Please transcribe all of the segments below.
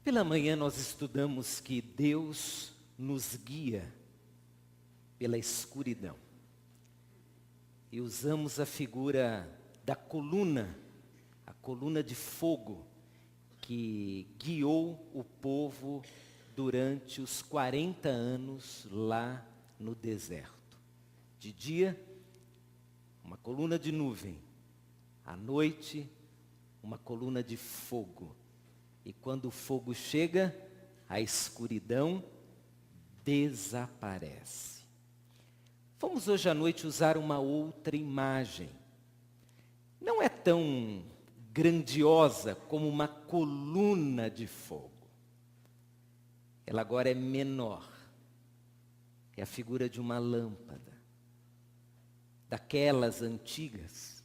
Pela manhã nós estudamos que Deus nos guia pela escuridão. E usamos a figura da coluna, a coluna de fogo, que guiou o povo durante os 40 anos lá no deserto. De dia, uma coluna de nuvem. À noite, uma coluna de fogo. E quando o fogo chega, a escuridão desaparece. Vamos hoje à noite usar uma outra imagem. Não é tão grandiosa como uma coluna de fogo. Ela agora é menor. É a figura de uma lâmpada. Daquelas antigas.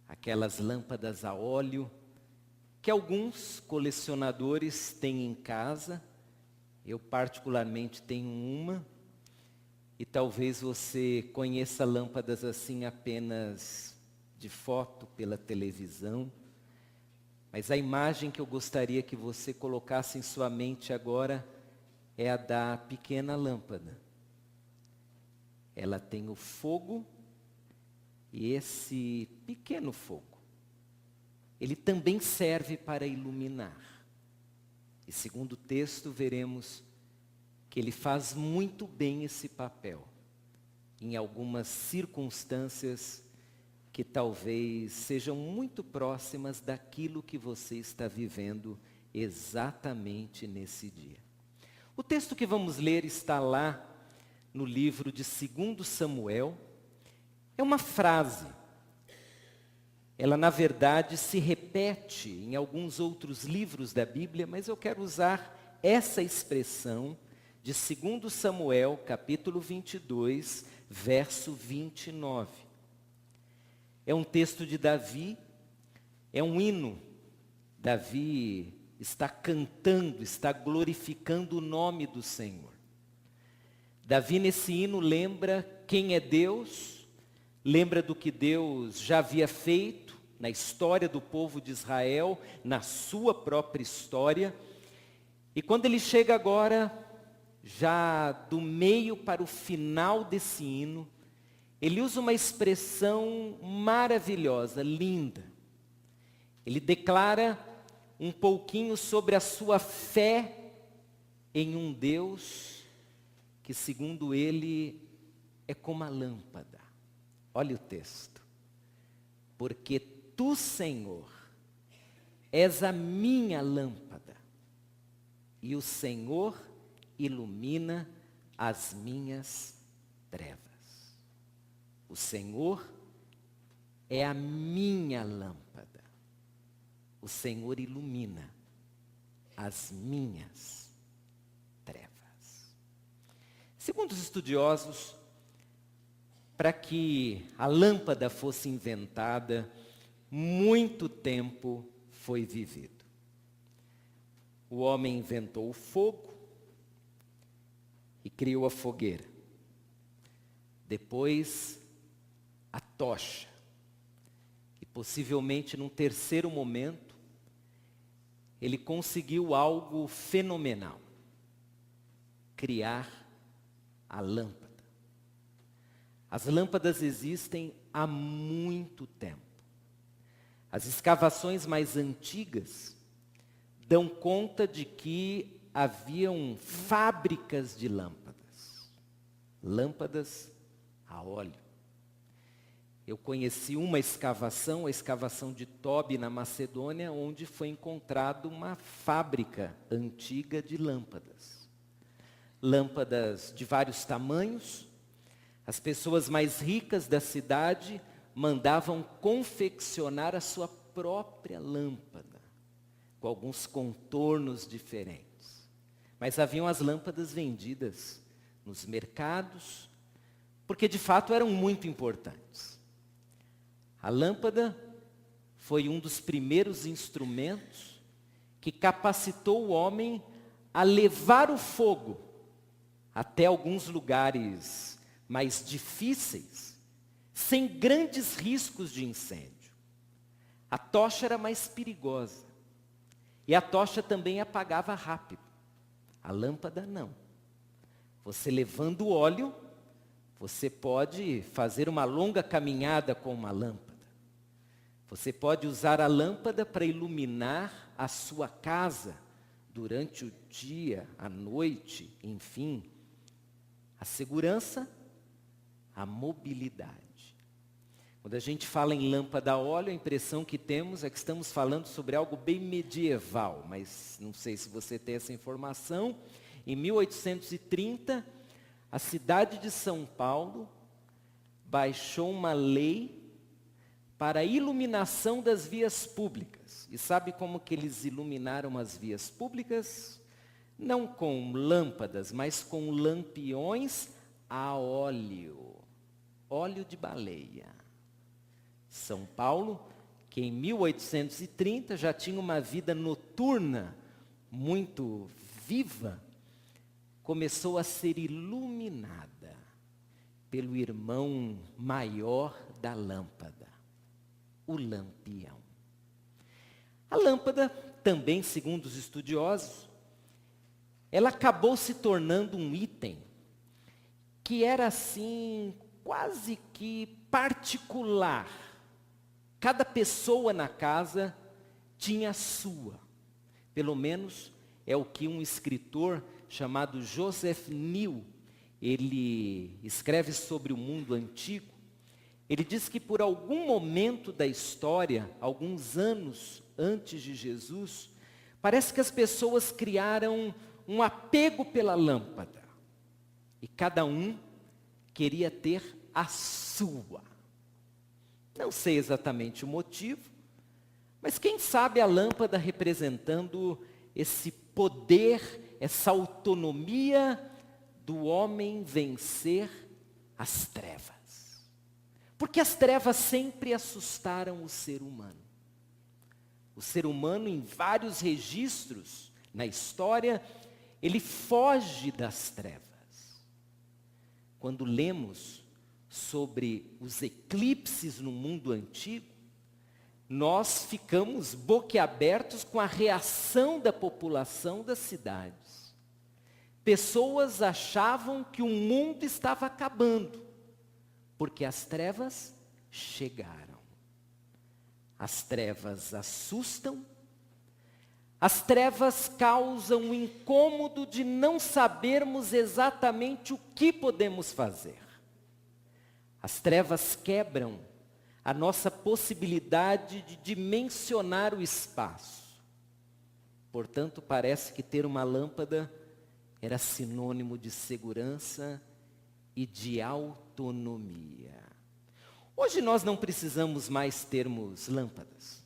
Aquelas lâmpadas a óleo que alguns colecionadores têm em casa. Eu particularmente tenho uma. E talvez você conheça lâmpadas assim apenas de foto pela televisão. Mas a imagem que eu gostaria que você colocasse em sua mente agora é a da pequena lâmpada. Ela tem o fogo e esse pequeno fogo, ele também serve para iluminar. E segundo o texto, veremos que ele faz muito bem esse papel, em algumas circunstâncias que talvez sejam muito próximas daquilo que você está vivendo exatamente nesse dia. O texto que vamos ler está lá no livro de 2 Samuel. É uma frase. Ela, na verdade, se repete em alguns outros livros da Bíblia, mas eu quero usar essa expressão de 2 Samuel, capítulo 22, verso 29. É um texto de Davi, é um hino. Davi está cantando, está glorificando o nome do Senhor. Davi, nesse hino, lembra quem é Deus, lembra do que Deus já havia feito na história do povo de Israel, na sua própria história. E quando ele chega agora, já do meio para o final desse hino, ele usa uma expressão maravilhosa, linda. Ele declara um pouquinho sobre a sua fé em um Deus que, segundo ele, é como a lâmpada. Olha o texto. Porque tu, Senhor, és a minha lâmpada, e o Senhor ilumina as minhas trevas. O Senhor é a minha lâmpada. O Senhor ilumina as minhas trevas. Segundo os estudiosos, para que a lâmpada fosse inventada, muito tempo foi vivido. O homem inventou o fogo e criou a fogueira. Depois, a tocha. E possivelmente, num terceiro momento, ele conseguiu algo fenomenal: criar a lâmpada. As lâmpadas existem há muito tempo. As escavações mais antigas dão conta de que haviam fábricas de lâmpadas. Lâmpadas a óleo. Eu conheci uma escavação, a escavação de Tobi, na Macedônia, onde foi encontrada uma fábrica antiga de lâmpadas. Lâmpadas de vários tamanhos. As pessoas mais ricas da cidade mandavam confeccionar a sua própria lâmpada, com alguns contornos diferentes. Mas haviam as lâmpadas vendidas nos mercados, porque de fato eram muito importantes. A lâmpada foi um dos primeiros instrumentos que capacitou o homem a levar o fogo até alguns lugares mais difíceis, sem grandes riscos de incêndio. A tocha era mais perigosa. E a tocha também apagava rápido. A lâmpada não. Você levando óleo, você pode fazer uma longa caminhada com uma lâmpada. Você pode usar a lâmpada para iluminar a sua casa durante o dia, a noite, enfim. A segurança, a mobilidade. Quando a gente fala em lâmpada a óleo, a impressão que temos é que estamos falando sobre algo bem medieval, mas não sei se você tem essa informação. Em 1830, a cidade de São Paulo baixou uma lei para a iluminação das vias públicas. E sabe como que eles iluminaram as vias públicas? Não com lâmpadas, mas com lampiões a óleo. Óleo de baleia. São Paulo, que em 1830 já tinha uma vida noturna muito viva, começou a ser iluminada pelo irmão maior da lâmpada, o lampião. A lâmpada, também segundo os estudiosos, ela acabou se tornando um item que era assim, quase que particular. Cada pessoa na casa tinha a sua. Pelo menos é o que um escritor chamado Joseph Neal, ele escreve sobre o mundo antigo. Ele diz que por algum momento da história, alguns anos antes de Jesus, parece que as pessoas criaram um apego pela lâmpada. E cada um queria ter a sua. Não sei exatamente o motivo, mas quem sabe a lâmpada representando esse poder, essa autonomia do homem vencer as trevas. Porque as trevas sempre assustaram o ser humano. O ser humano, em vários registros na história, ele foge das trevas. Quando lemos sobre os eclipses no mundo antigo, nós ficamos boquiabertos com a reação da população das cidades. Pessoas achavam que o mundo estava acabando, porque as trevas chegaram. As trevas assustam, as trevas causam o incômodo de não sabermos exatamente o que podemos fazer. As trevas quebram a nossa possibilidade de dimensionar o espaço. Portanto, parece que ter uma lâmpada era sinônimo de segurança e de autonomia. Hoje nós não precisamos mais termos lâmpadas.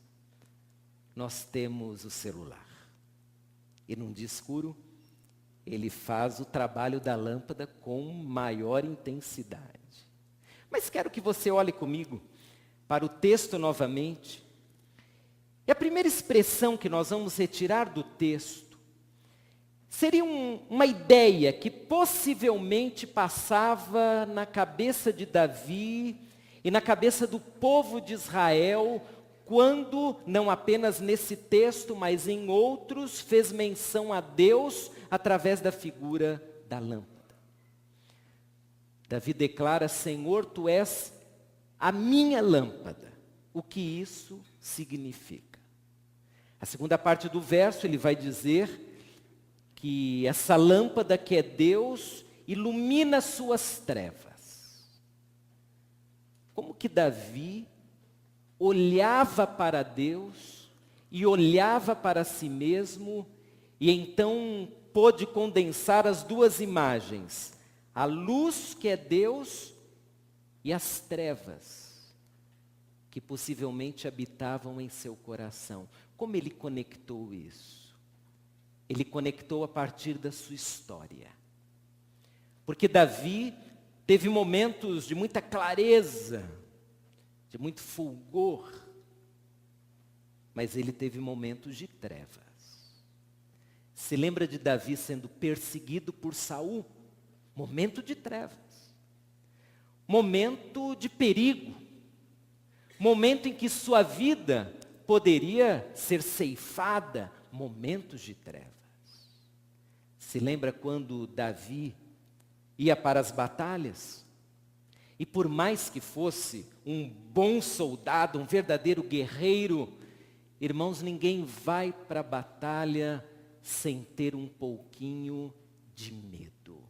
Nós temos o celular. E num dia escuro, ele faz o trabalho da lâmpada com maior intensidade. Mas quero que você olhe comigo para o texto novamente. E a primeira expressão que nós vamos retirar do texto seria uma ideia que possivelmente passava na cabeça de Davi e na cabeça do povo de Israel, quando, não apenas nesse texto, mas em outros, fez menção a Deus através da figura da lâmpada. Davi declara: Senhor, Tu és a minha lâmpada. O que isso significa? A segunda parte do verso, ele vai dizer que essa lâmpada que é Deus ilumina suas trevas. Como que Davi olhava para Deus e olhava para si mesmo e então pôde condensar as duas imagens, a luz que é Deus e as trevas que possivelmente habitavam em seu coração. Como ele conectou isso? Ele conectou a partir da sua história. Porque Davi teve momentos de muita clareza, de muito fulgor, mas ele teve momentos de trevas. Se lembra de Davi sendo perseguido por Saul? Momento de trevas. Momento de perigo. Momento em que sua vida poderia ser ceifada, momentos de trevas. Se lembra quando Davi ia para as batalhas? E por mais que fosse um bom soldado, um verdadeiro guerreiro, irmãos, ninguém vai para a batalha sem ter um pouquinho de medo.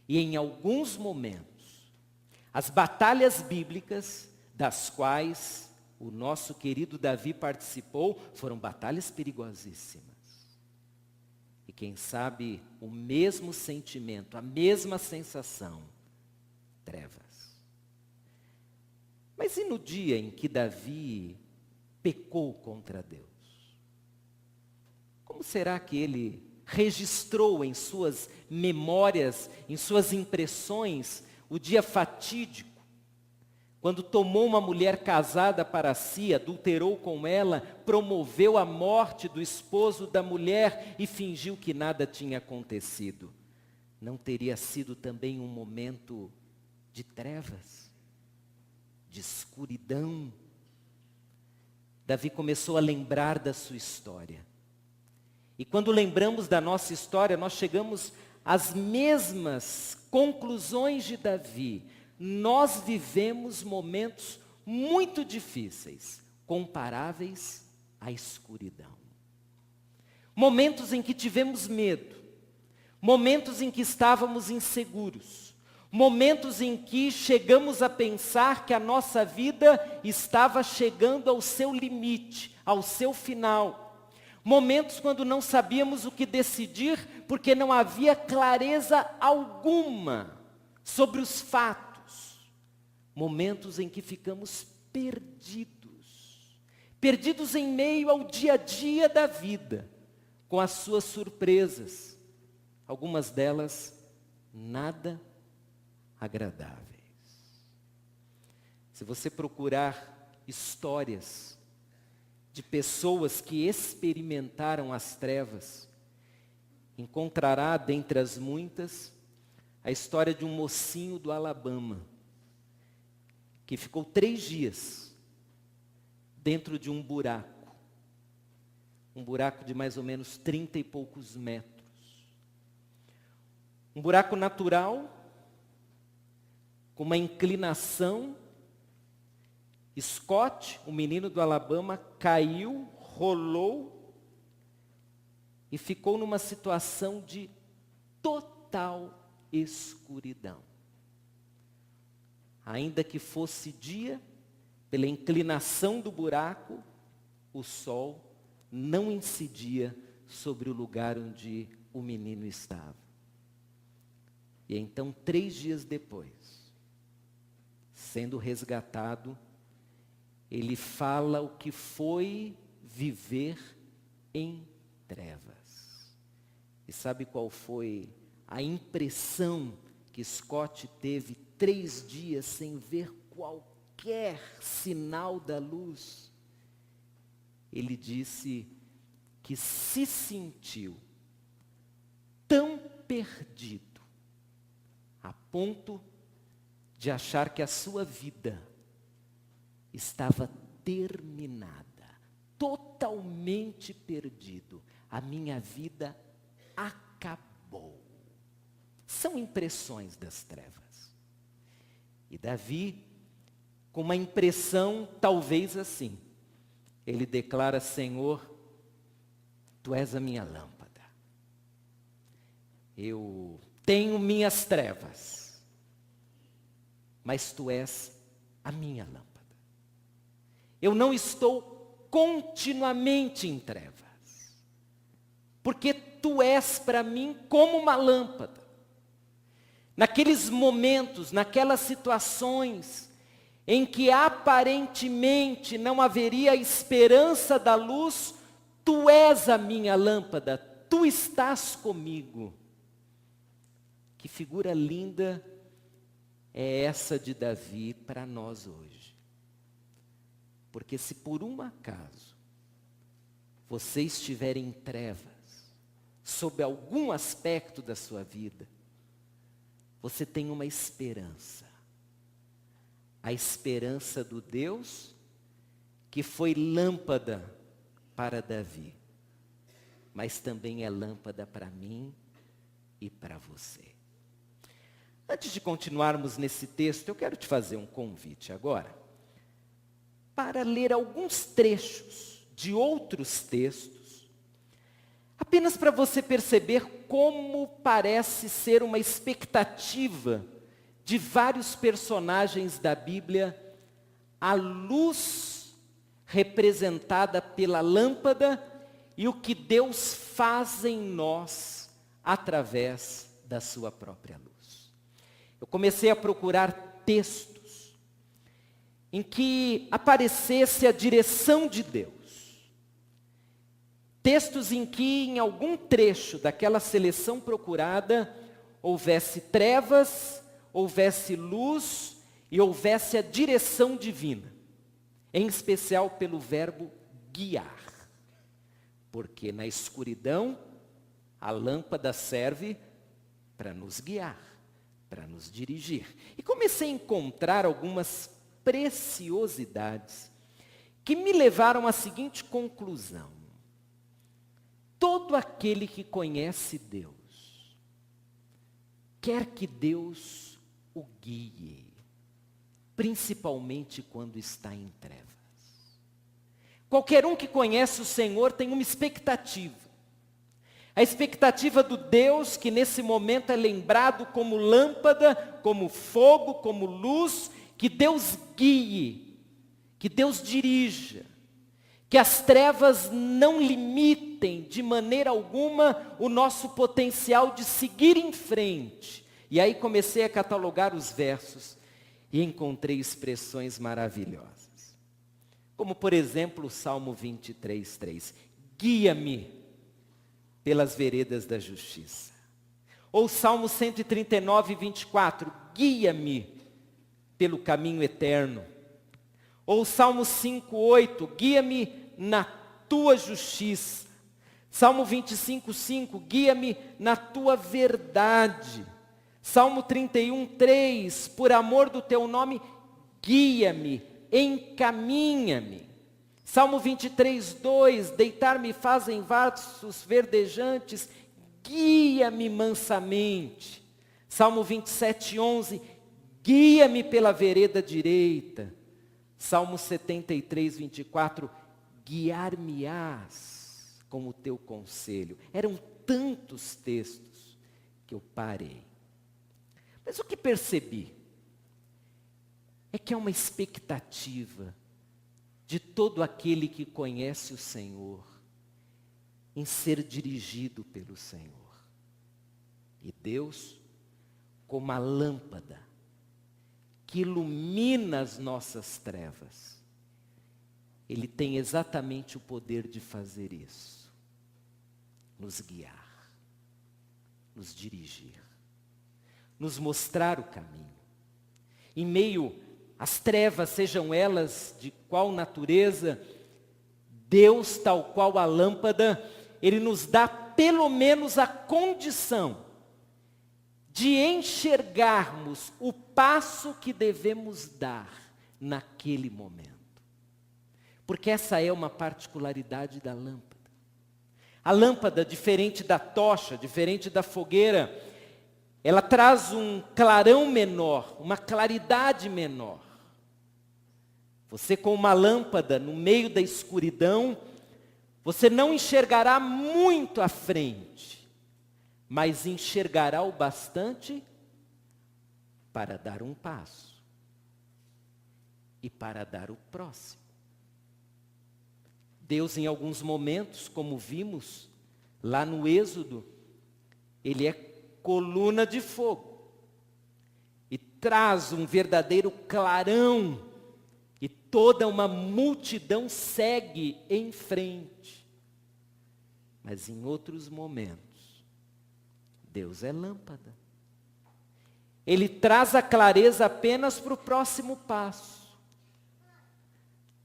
E em alguns momentos, as batalhas bíblicas, das quais o nosso querido Davi participou, foram batalhas perigosíssimas. E quem sabe o mesmo sentimento, a mesma sensação, trevas. Mas e no dia em que Davi pecou contra Deus? Como será que ele registrou em suas memórias, em suas impressões, o dia fatídico, quando tomou uma mulher casada para si, adulterou com ela, promoveu a morte do esposo da mulher e fingiu que nada tinha acontecido? Não teria sido também um momento de trevas, de escuridão? Davi começou a lembrar da sua história. E quando lembramos da nossa história, nós chegamos às mesmas conclusões de Davi. Nós vivemos momentos muito difíceis, comparáveis à escuridão. Momentos em que tivemos medo, momentos em que estávamos inseguros, momentos em que chegamos a pensar que a nossa vida estava chegando ao seu limite, ao seu final. Momentos quando não sabíamos o que decidir, porque não havia clareza alguma sobre os fatos. Momentos em que ficamos perdidos. Perdidos em meio ao dia a dia da vida, com as suas surpresas. Algumas delas nada agradáveis. Se você procurar histórias de pessoas que experimentaram as trevas, encontrará dentre as muitas a história de um mocinho do Alabama, que ficou 3 dias dentro de um buraco de mais ou menos 30 e poucos metros. Um buraco natural, com uma inclinação. Scott, o menino do Alabama, caiu, rolou e ficou numa situação de total escuridão. Ainda que fosse dia, pela inclinação do buraco, o sol não incidia sobre o lugar onde o menino estava. E então, 3 dias depois, sendo resgatado, ele fala o que foi viver em trevas. E sabe qual foi a impressão que Scott teve 3 dias sem ver qualquer sinal da luz? Ele disse que se sentiu tão perdido, a ponto de achar que a sua vida estava terminada, totalmente perdido. A minha vida acabou. São impressões das trevas. E Davi, com uma impressão talvez assim, ele declara: Senhor, Tu és a minha lâmpada. Eu tenho minhas trevas, mas Tu és a minha lâmpada. Eu não estou continuamente em trevas, porque Tu és para mim como uma lâmpada. Naqueles momentos, naquelas situações em que aparentemente não haveria esperança da luz, Tu és a minha lâmpada, Tu estás comigo. Que figura linda é essa de Davi para nós hoje. Porque se por um acaso você estiver em trevas, sob algum aspecto da sua vida, você tem uma esperança. A esperança do Deus que foi lâmpada para Davi. mas também é lâmpada para mim e para você. Antes de continuarmos nesse texto, eu quero te fazer um convite agora, para ler alguns trechos de outros textos, apenas para você perceber como parece ser uma expectativa de vários personagens da Bíblia, a luz representada pela lâmpada e o que Deus faz em nós através da sua própria luz. Eu comecei a procurar textos em que aparecesse a direção de Deus. Textos em que, em algum trecho daquela seleção procurada, houvesse trevas, houvesse luz e houvesse a direção divina. Em especial pelo verbo guiar. Porque na escuridão, a lâmpada serve para nos guiar, para nos dirigir. E comecei a encontrar algumas preciosidades que me levaram à seguinte conclusão. Todo aquele que conhece Deus, quer que Deus o guie, principalmente quando está em trevas. Qualquer um que conhece o Senhor tem uma expectativa. A expectativa do Deus que nesse momento é lembrado como lâmpada, como fogo, como luz, que Deus guie, que Deus dirija, que as trevas não limitem de maneira alguma o nosso potencial de seguir em frente. E aí comecei a catalogar os versos e encontrei expressões maravilhosas. Como por exemplo o Salmo 23, 3. Guia-me pelas veredas da justiça. Ou Salmo 139, 24. Guia-me pelo caminho eterno. Ou Salmo 5, 8. Guia-me na tua justiça. Salmo 25, 5. Guia-me na tua verdade. Salmo 31, 3. Por amor do teu nome, guia-me, encaminha-me. Salmo 23, 2, deitar-me faz em vasos verdejantes, guia-me mansamente. Salmo 27, 11, guia-me pela vereda direita. Salmo 73, 24, guiar-me-ás com o teu conselho. Eram tantos textos que eu parei. Mas o que percebi é que há uma expectativa de todo aquele que conhece o Senhor, em ser dirigido pelo Senhor. E Deus, como a lâmpada, que ilumina as nossas trevas, Ele tem exatamente o poder de fazer isso. Nos guiar, nos dirigir, nos mostrar o caminho. Em meio as trevas, sejam elas de qual natureza, Deus, tal qual a lâmpada, Ele nos dá pelo menos a condição de enxergarmos o passo que devemos dar naquele momento. Porque essa é uma particularidade da lâmpada. A lâmpada, diferente da tocha, diferente da fogueira, ela traz um clarão menor, uma claridade menor. Você com uma lâmpada no meio da escuridão, você não enxergará muito à frente, mas enxergará o bastante para dar um passo e para dar o próximo. Deus, em alguns momentos, como vimos lá no Êxodo, Ele é coluna de fogo e traz um verdadeiro clarão e toda uma multidão segue em frente. Mas em outros momentos, Deus é lâmpada. Ele traz a clareza apenas para o próximo passo.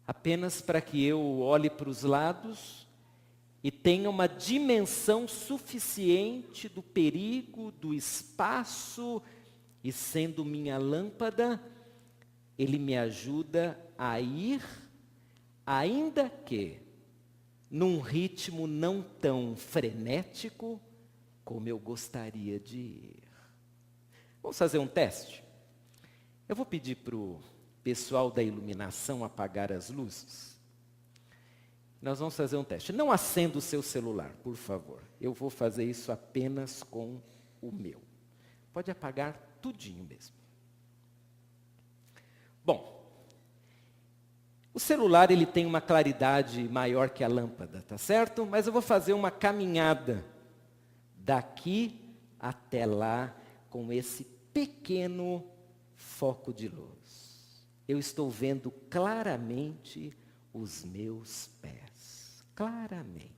Apenas para que eu olhe para os lados e tenha uma dimensão suficiente do perigo, do espaço, e sendo minha lâmpada, Ele me ajuda a ir, ainda que num ritmo não tão frenético como eu gostaria de ir. Vamos fazer um teste? Eu vou pedir para o pessoal da iluminação apagar as luzes. Nós vamos fazer um teste. Não acenda o seu celular, por favor. Eu vou fazer isso apenas com o meu. Pode apagar tudinho mesmo. Bom, o celular ele tem uma claridade maior que a lâmpada, tá certo? Mas eu vou fazer uma caminhada daqui até lá com esse pequeno foco de luz. Eu estou vendo claramente os meus pés. Claramente.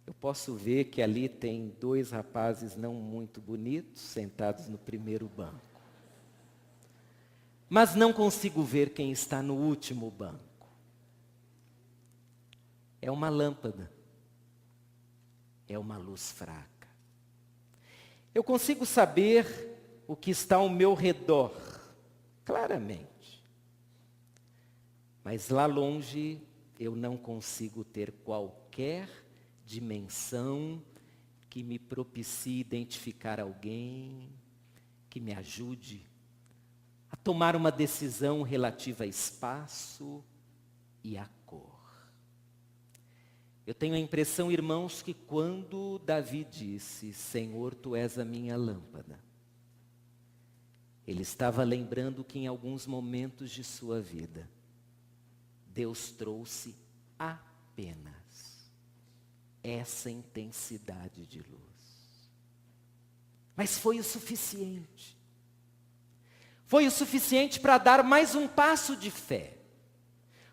Eu posso ver que ali tem 2 rapazes não muito bonitos sentados no primeiro banco. Mas não consigo ver quem está no último banco. É uma lâmpada. É uma luz fraca. Eu consigo saber o que está ao meu redor, claramente. Mas lá longe eu não consigo ter qualquer dimensão que me propicie identificar alguém, que me ajude a tomar uma decisão relativa a espaço e a cor. Eu tenho a impressão, irmãos, que quando Davi disse, Senhor, Tu és a minha lâmpada, ele estava lembrando que em alguns momentos de sua vida, Deus trouxe apenas essa intensidade de luz. Mas foi o suficiente. Foi o suficiente para dar mais um passo de fé.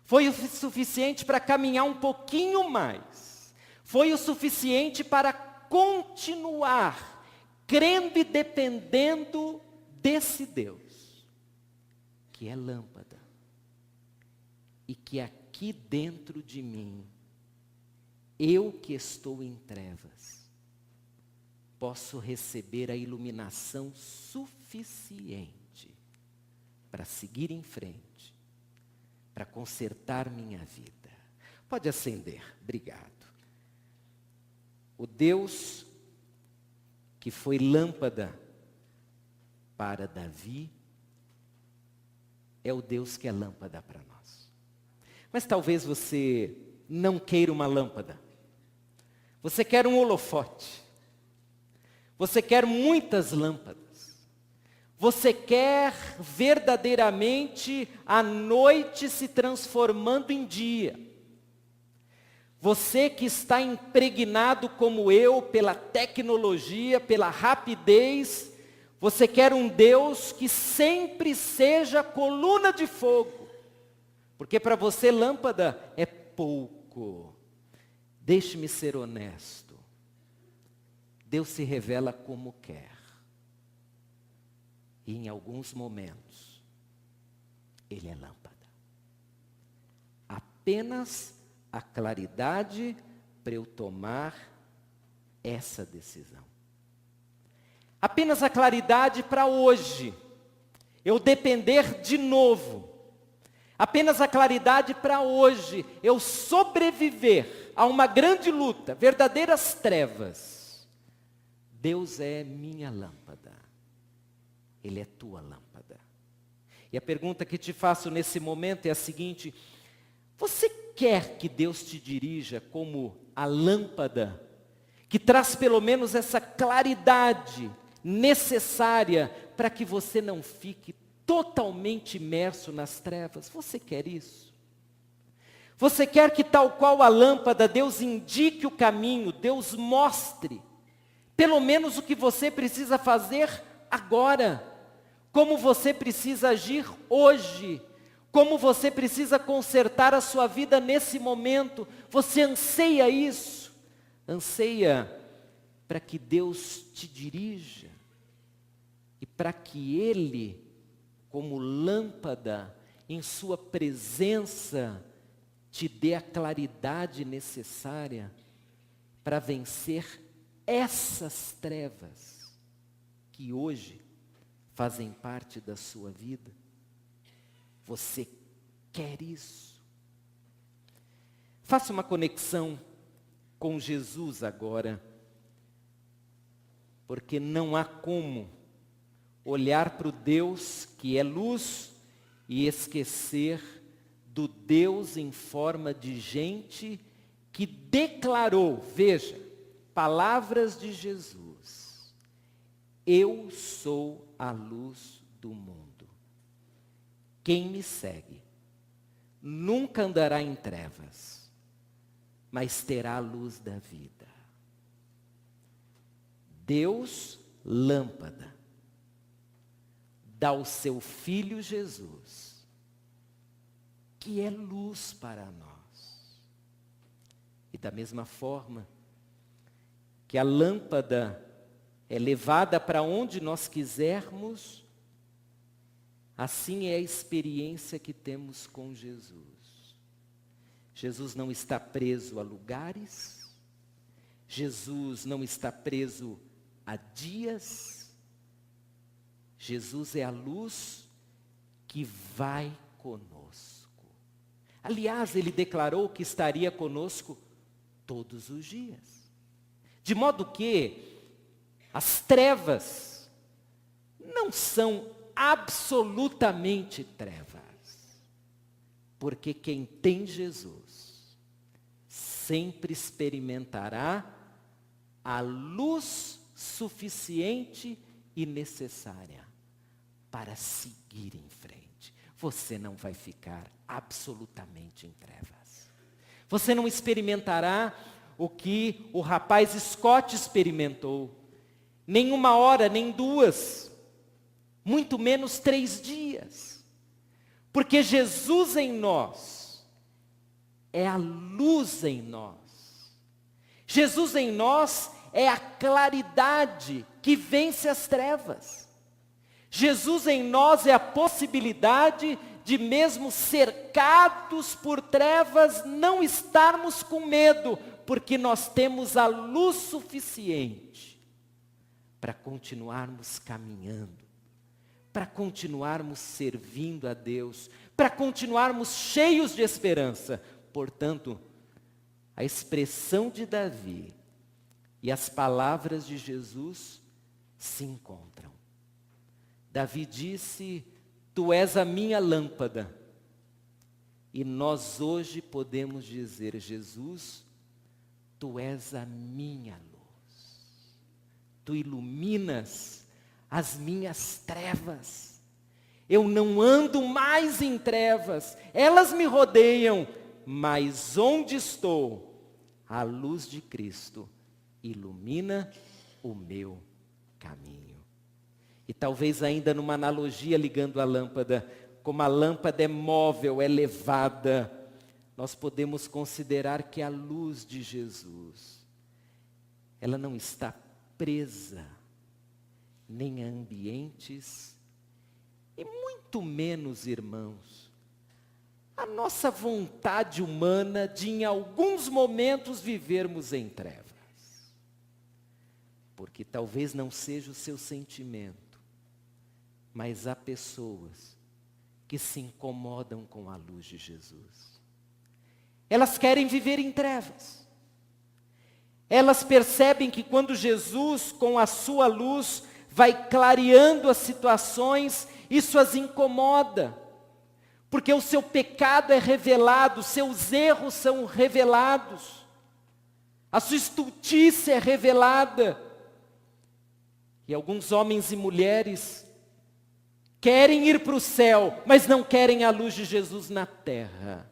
Foi o suficiente para caminhar um pouquinho mais. Foi o suficiente para continuar crendo e dependendo desse Deus, que é lâmpada, e que aqui dentro de mim, eu que estou em trevas, posso receber a iluminação suficiente para seguir em frente, para consertar minha vida. Pode acender, obrigado. O Deus que foi lâmpada para Davi, é o Deus que é lâmpada para nós. Mas talvez você não queira uma lâmpada. Você quer um holofote. Você quer muitas lâmpadas. Você quer verdadeiramente a noite se transformando em dia. Você que está impregnado como eu pela tecnologia, pela rapidez, você quer um Deus que sempre seja coluna de fogo. Porque para você lâmpada é pouco. Deixe-me ser honesto. Deus se revela como quer. E em alguns momentos, Ele é lâmpada. Apenas a claridade para eu tomar essa decisão. Apenas a claridade para hoje eu depender de novo. Apenas a claridade para hoje eu sobreviver a uma grande luta, verdadeiras trevas. Deus é minha lâmpada. Ele é tua lâmpada. E a pergunta que te faço nesse momento é a seguinte: você quer que Deus te dirija como a lâmpada que traz pelo menos essa claridade necessária para que você não fique totalmente imerso nas trevas? Você quer isso? Você quer que tal qual a lâmpada, Deus indique o caminho, Deus mostre pelo menos o que você precisa fazer agora, como você precisa agir hoje, como você precisa consertar a sua vida nesse momento? Você anseia isso? Anseia para que Deus te dirija e para que Ele, como lâmpada, em sua presença, te dê a claridade necessária para vencer essas trevas que hoje fazem parte da sua vida. Você quer isso? Faça uma conexão com Jesus agora, porque não há como olhar para o Deus que é luz e esquecer do Deus em forma de gente que declarou, veja, palavras de Jesus: eu sou a luz do mundo. Quem me segue nunca andará em trevas, mas terá a luz da vida. Deus, lâmpada, dá o seu Filho Jesus, que é luz para nós. E da mesma forma que a lâmpada é levada para onde nós quisermos, assim é a experiência que temos com Jesus. Jesus não está preso a lugares, Jesus não está preso a dias, Jesus é a luz que vai conosco. Aliás, ele declarou que estaria conosco todos os dias. De modo que as trevas não são absolutamente trevas, porque quem tem Jesus sempre experimentará a luz suficiente e necessária para seguir em frente. Você não vai ficar absolutamente em trevas. Você não experimentará o que o rapaz Scott experimentou. Nem 1 hora, nem 2, muito menos 3 dias. Porque Jesus em nós é a luz em nós. Jesus em nós é a claridade que vence as trevas. Jesus em nós é a possibilidade de, mesmo cercados por trevas, não estarmos com medo, porque nós temos a luz suficiente para continuarmos caminhando, para continuarmos servindo a Deus, para continuarmos cheios de esperança. Portanto, a expressão de Davi e as palavras de Jesus se encontram. Davi disse: tu és a minha lâmpada. E nós hoje podemos dizer: Jesus, tu és a minha luz. Tu iluminas as minhas trevas. Eu não ando mais em trevas, elas me rodeiam, mas onde estou, a luz de Cristo ilumina o meu caminho. E talvez ainda numa analogia ligando a lâmpada, como a lâmpada é móvel, é levada, nós podemos considerar que a luz de Jesus, ela não está presa nem a ambientes, e muito menos, irmãos, a nossa vontade humana de em alguns momentos vivermos em trevas. Porque talvez não seja o seu sentimento, mas há pessoas que se incomodam com a luz de Jesus. Elas querem viver em trevas. Elas percebem que quando Jesus, com a sua luz, vai clareando as situações, isso as incomoda. Porque o seu pecado é revelado, seus erros são revelados, a sua estultice é revelada. E alguns homens e mulheres querem ir para o céu, mas não querem a luz de Jesus na terra.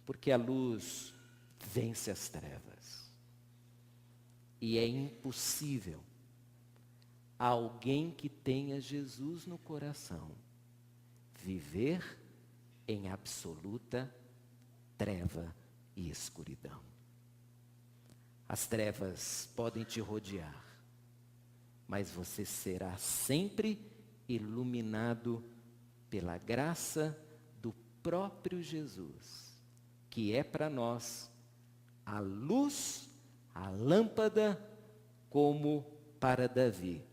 Porque a luz vence as trevas. E é impossível alguém que tenha Jesus no coração viver em absoluta treva e escuridão. As trevas podem te rodear, mas você será sempre iluminado pela graça do próprio Jesus, que é para nós a luz, a lâmpada, como para Davi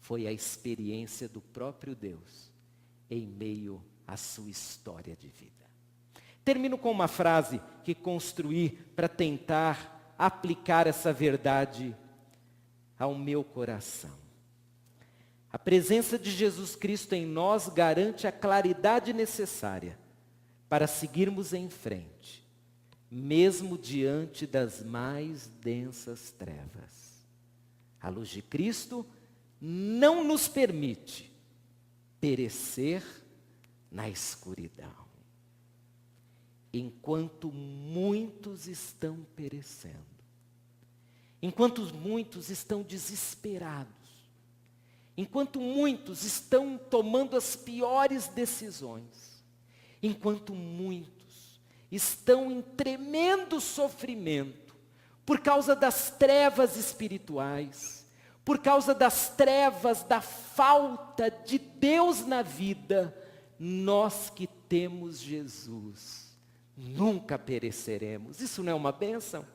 foi a experiência do próprio Deus em meio à sua história de vida. Termino com uma frase que construí para tentar aplicar essa verdade ao meu coração. A presença de Jesus Cristo em nós garante a claridade necessária para seguirmos em frente, mesmo diante das mais densas trevas. A luz de Cristo não nos permite perecer na escuridão. Enquanto muitos estão perecendo, enquanto muitos estão desesperados, enquanto muitos estão tomando as piores decisões, enquanto muitos estão em tremendo sofrimento por causa das trevas espirituais, por causa das trevas da falta de Deus na vida, nós que temos Jesus nunca pereceremos. Isso não é uma bênção?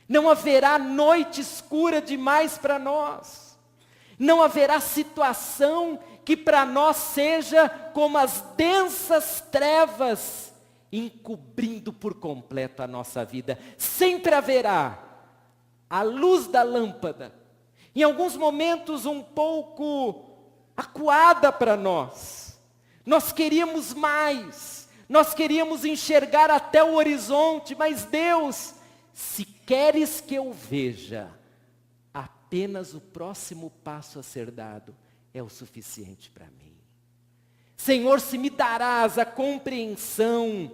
Não haverá noite escura demais para nós. Não haverá situação que para nós seja como as densas trevas encobrindo por completo a nossa vida. Sempre haverá a luz da lâmpada, em alguns momentos um pouco acuada para nós. Nós queríamos mais, nós queríamos enxergar até o horizonte, mas Deus, se queres que eu veja, apenas o próximo passo a ser dado é o suficiente para mim. Senhor, se me darás a compreensão,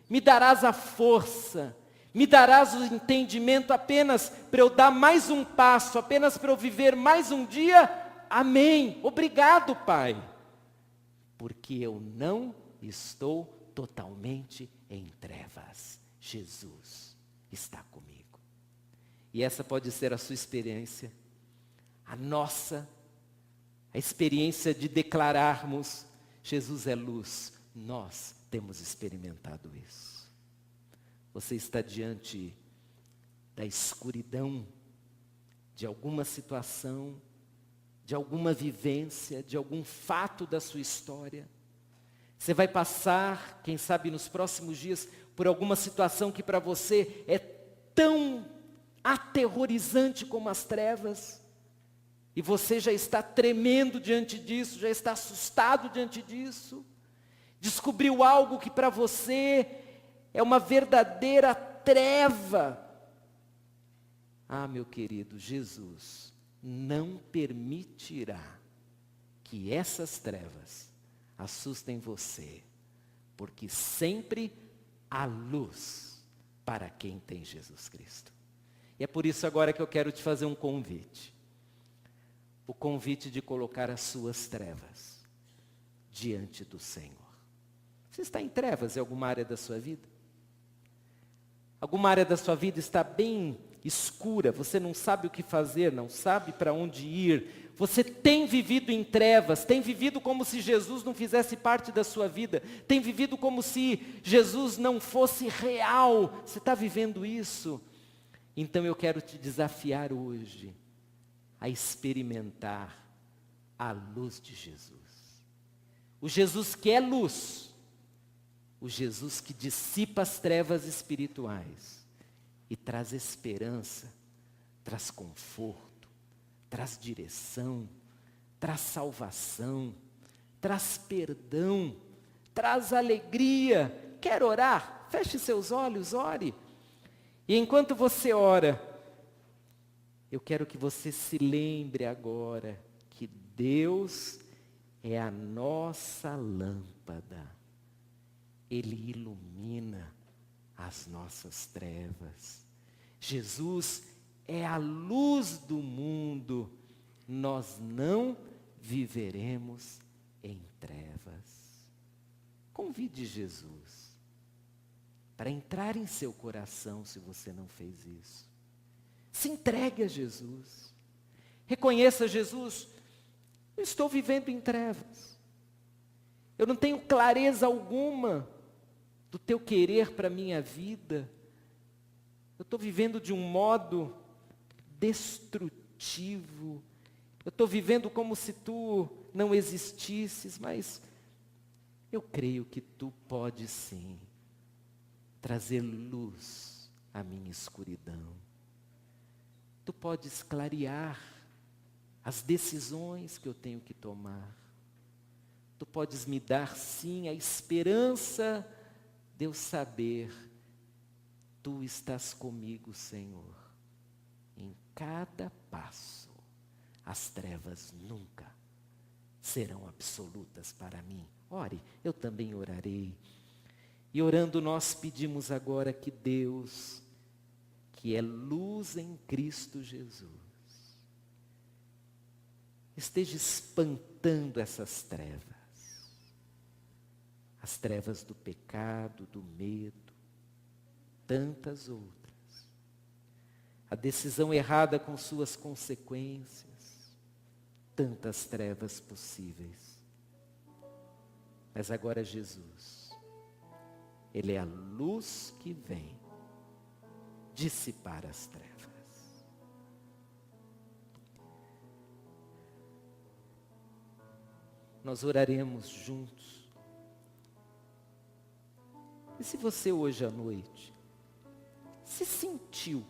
me darás a força, me darás o entendimento apenas para eu dar mais um passo, apenas para eu viver mais um dia, amém. Obrigado, Pai, porque eu não estou totalmente em trevas. Jesus está comigo. E essa pode ser a sua experiência, a nossa, a experiência de declararmos: Jesus é luz. Nós temos experimentado isso. Você está diante da escuridão, de alguma situação, de alguma vivência, de algum fato da sua história. Você vai passar, quem sabe nos próximos dias, por alguma situação que para você é tão aterrorizante como as trevas, e você já está tremendo diante disso, já está assustado diante disso, descobriu algo que para você é uma verdadeira treva. Ah, meu querido, Jesus não permitirá que essas trevas assustem você, porque sempre há luz para quem tem Jesus Cristo. E é por isso agora que eu quero te fazer um convite. O convite de colocar as suas trevas diante do Senhor. Você está em trevas em alguma área da sua vida? Alguma área da sua vida está bem escura, você não sabe o que fazer, não sabe para onde ir. Você tem vivido em trevas, tem vivido como se Jesus não fizesse parte da sua vida, tem vivido como se Jesus não fosse real. Você está vivendo isso? Então eu quero te desafiar hoje a experimentar a luz de Jesus. O Jesus que é luz, o Jesus que dissipa as trevas espirituais e traz esperança, traz conforto, traz direção, traz salvação, traz perdão, traz alegria. Quer orar? Feche seus olhos, ore. E enquanto você ora, eu quero que você se lembre agora que Deus é a nossa lâmpada. Ele ilumina as nossas trevas. Jesus é a luz do mundo. Nós não viveremos em trevas. Convide Jesus para entrar em seu coração, se você não fez isso. Se entregue a Jesus. Reconheça: Jesus, eu estou vivendo em trevas. Eu não tenho clareza alguma do teu querer para a minha vida. Eu estou vivendo de um modo destrutivo. Eu estou vivendo como se tu não existisses, mas eu creio que tu podes sim trazer luz à minha escuridão. Tu podes clarear as decisões que eu tenho que tomar. Tu podes me dar, sim, a esperança de eu saber, Tu estás comigo, Senhor. Em cada passo, as trevas nunca serão absolutas para mim. Ore, eu também orarei. E orando nós pedimos agora que Deus, que é luz em Cristo Jesus, esteja espantando essas trevas. As trevas do pecado, do medo, tantas outras. A decisão errada com suas consequências, tantas trevas possíveis. Mas agora Jesus, Ele é a luz que vem dissipar as trevas. Nós oraremos juntos. E se você hoje à noite se sentiu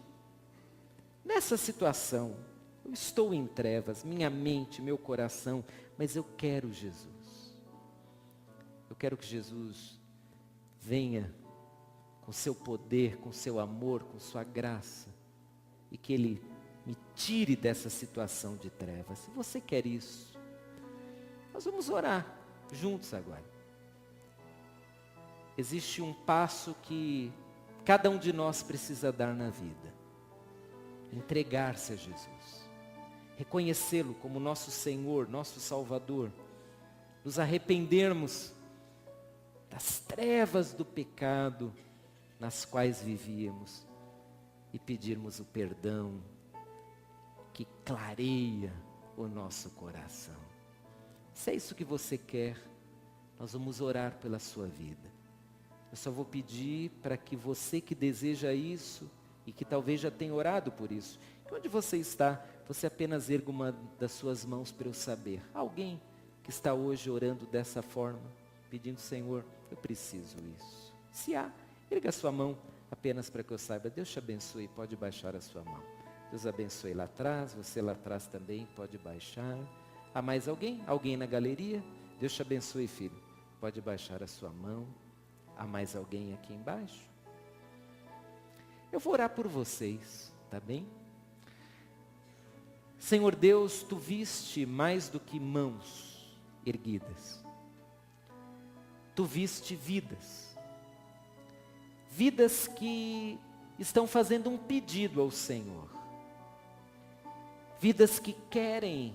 nessa situação, eu estou em trevas, minha mente, meu coração, mas eu quero Jesus. Eu quero que Jesus venha com seu poder, com seu amor, com sua graça, e que Ele me tire dessa situação de trevas. Se você quer isso, nós vamos orar juntos agora. Existe um passo que cada um de nós precisa dar na vida. Entregar-se a Jesus. Reconhecê-lo como nosso Senhor, nosso Salvador. Nos arrependermos das trevas do pecado nas quais vivíamos. E pedirmos o perdão que clareia o nosso coração. Se é isso que você quer, nós vamos orar pela sua vida. Eu só vou pedir para que você que deseja isso, e que talvez já tenha orado por isso, que onde você está, você apenas erga uma das suas mãos para eu saber. Alguém que está hoje orando dessa forma, pedindo, Senhor, eu preciso isso. Se há, erga a sua mão apenas para que eu saiba. Deus te abençoe, pode baixar a sua mão. Deus abençoe lá atrás, você lá atrás também pode baixar. Há mais alguém? Alguém na galeria? Deus te abençoe, filho. Pode baixar a sua mão. Há mais alguém aqui embaixo? Eu vou orar por vocês, tá bem? Senhor Deus, Tu viste mais do que mãos erguidas. Tu viste vidas. Vidas que estão fazendo um pedido ao Senhor. Vidas que querem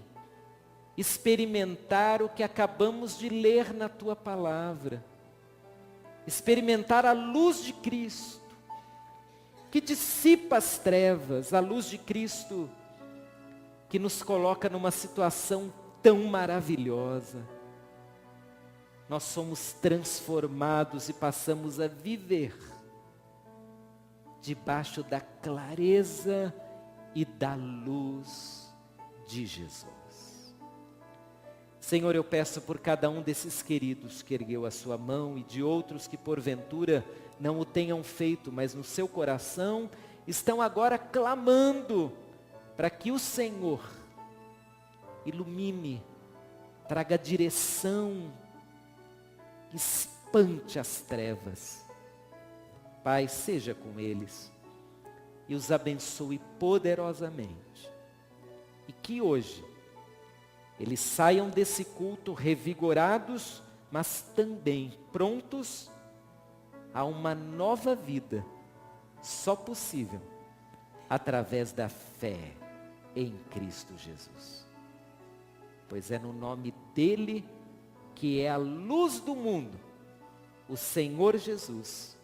experimentar o que acabamos de ler na Tua palavra. Experimentar a luz de Cristo, que dissipa as trevas, a luz de Cristo, que nos coloca numa situação tão maravilhosa. Nós somos transformados e passamos a viver debaixo da clareza e da luz de Jesus. Senhor, eu peço por cada um desses queridos que ergueu a sua mão e de outros que porventura não o tenham feito, mas no seu coração estão agora clamando para que o Senhor ilumine, traga direção, espante as trevas. Pai, seja com eles e os abençoe poderosamente. E que hoje eles saiam desse culto revigorados, mas também prontos a uma nova vida, só possível através da fé em Cristo Jesus. Pois é no nome dele, que é a luz do mundo, o Senhor Jesus,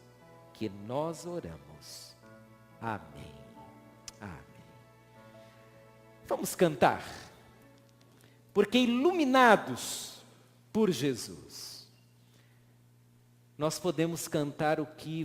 que nós oramos. Amém. Amém. Vamos cantar. Porque iluminados por Jesus, nós podemos cantar o que